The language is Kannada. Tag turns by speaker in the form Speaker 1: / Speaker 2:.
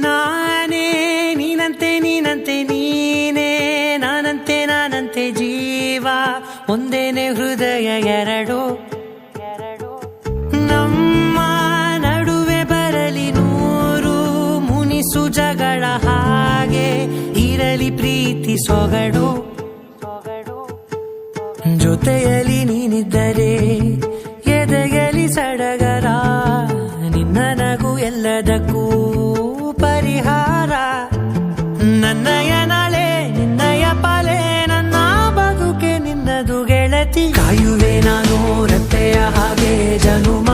Speaker 1: ನಾನೇ ನೀನಂತೆ ನೀನಂತೆ ನೀನೇ ನಾನಂತೆ ನಾನಂತೆ ಜೀವ ಒಂದೇನೆ ಹೃದಯ ಎರಡು ನಮ್ಮ ನಡುವೆ ಬರಲಿ ನೂರು ಮುನಿಸು ಜಗಳ ಹಾಗೆ ಇರಲಿ ಪ್ರೀತಿ ಸೊಗಡು ಜೊತೆಯಲ್ಲಿ ನೀನಿದ್ದರೆ ಎದೆಯಲಿ ಸಡಗರ ನಿನ್ನ ನಗು ಎಲ್ಲದಕ್ಕೂ ಪರಿಹಾರ ನನ್ನಯ ನಾಳೆ ನಿನ್ನಯ ಪಾಲೆ ನನ್ನ ಬದುಕೆ ನಿನ್ನದು ಗೆಳತಿ ಕಾಯುವೆ ನಾನು ರತ್ತೆಯ ಹಾಗೆ ಜನುಮ